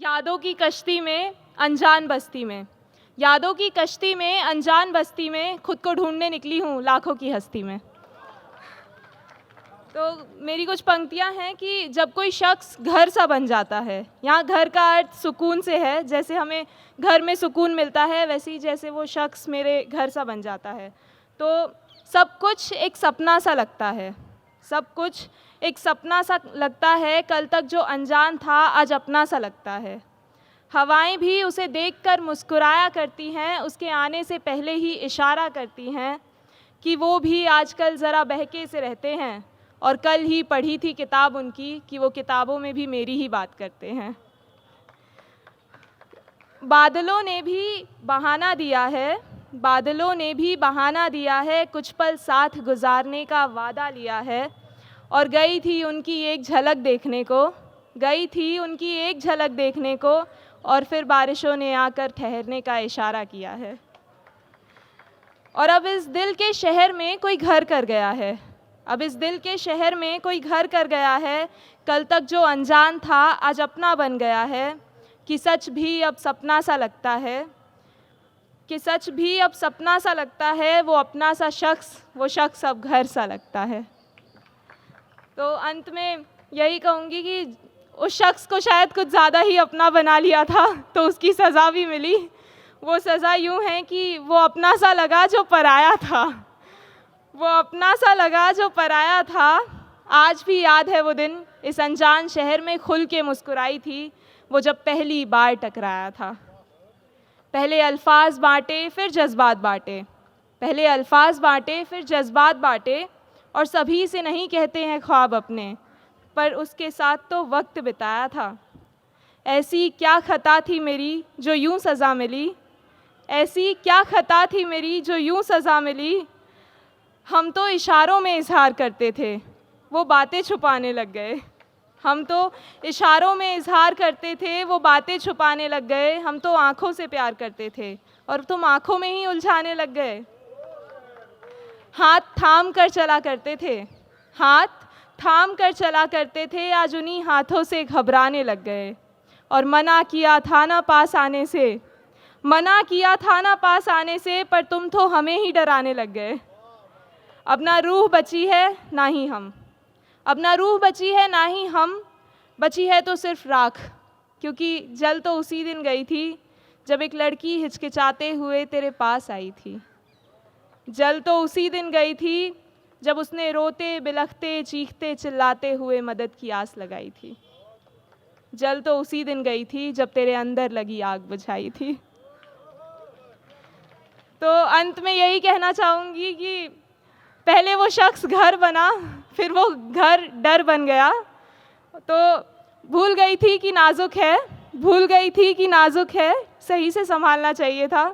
यादों की कश्ती में अनजान बस्ती में, यादों की कश्ती में अनजान बस्ती में खुद को ढूंढने निकली हूँ लाखों की हस्ती में। तो मेरी कुछ पंक्तियाँ हैं कि जब कोई शख्स घर सा बन जाता है, यहाँ घर का अर्थ सुकून से है, जैसे हमें घर में सुकून मिलता है वैसे ही जैसे वो शख्स मेरे घर सा बन जाता है, तो सब कुछ एक सपना सा लगता है, सब कुछ एक सपना सा लगता है, कल तक जो अनजान था आज अपना सा लगता है। हवाएं भी उसे देखकर मुस्कुराया करती हैं, उसके आने से पहले ही इशारा करती हैं कि वो भी आजकल ज़रा बहके से रहते हैं, और कल ही पढ़ी थी किताब उनकी कि वो किताबों में भी मेरी ही बात करते हैं। बादलों ने भी बहाना दिया है, बादलों ने भी बहाना दिया है, कुछ पल साथ गुजारने का वादा लिया है, और गई थी उनकी एक झलक देखने को, गई थी उनकी एक झलक देखने को, और फिर बारिशों ने आकर ठहरने का इशारा किया है। और अब इस दिल के शहर में कोई घर कर गया है, अब इस दिल के शहर में कोई घर कर गया है, कल तक जो अनजान था आज अपना बन गया है, कि सच भी अब सपना सा लगता है, कि सच भी अब सपना सा लगता है, वो अपना सा शख्स, वो शख्स अब घर सा लगता है। तो अंत में यही कहूँगी कि उस शख्स को शायद कुछ ज़्यादा ही अपना बना लिया था, तो उसकी सज़ा भी मिली। वो सज़ा यूँ है कि वो अपना सा लगा जो पराया था, वो अपना सा लगा जो पराया था। आज भी याद है वो दिन, इस अनजान शहर में खुल के मुस्कुराई थी, वो जब पहली बार टकराया था। पहले अल्फाज बांटे फिर जज्बात बांटे, पहले अल्फाज बांटे फिर जज्बात बांटे, और सभी से नहीं कहते हैं ख्वाब अपने, पर उसके साथ तो वक्त बिताया था। ऐसी क्या खता थी मेरी जो यूं सज़ा मिली, ऐसी क्या खता थी मेरी जो यूं सज़ा मिली। हम तो इशारों में इजहार करते थे, वो बातें छुपाने लग गए, हम तो इशारों में इजहार करते थे, वो बातें छुपाने लग गए। हम तो आँखों से प्यार करते थे और तुम आँखों में ही उलझाने लग गए। हाथ थाम कर चला करते थे, हाथ थाम कर चला करते थे, आज उन्हीं हाथों से घबराने लग गए। और मना किया था ना पास आने से, मना किया था ना पास आने से, पर तुम तो हमें ही डराने लग गए। अब ना रूह बची है ना ही हम, अब ना रूह बची है ना ही हम, बची है तो सिर्फ राख, क्योंकि जल तो उसी दिन गई थी जब एक लड़की हिचकिचाते हुए तेरे पास आई थी। जल तो उसी दिन गई थी जब उसने रोते बिलखते चीखते चिल्लाते हुए मदद की आस लगाई थी। जल तो उसी दिन गई थी जब तेरे अंदर लगी आग बुझाई थी। तो अंत में यही कहना चाहूँगी कि पहले वो शख्स घर बना, फिर वो घर डर बन गया। तो भूल गई थी कि नाजुक है, भूल गई थी कि नाजुक है, सही से संभालना चाहिए था।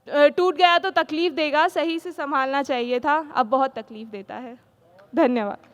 टूट गया तो तकलीफ़ देगा, सही से संभालना चाहिए था, अब बहुत तकलीफ़ देता है। धन्यवाद।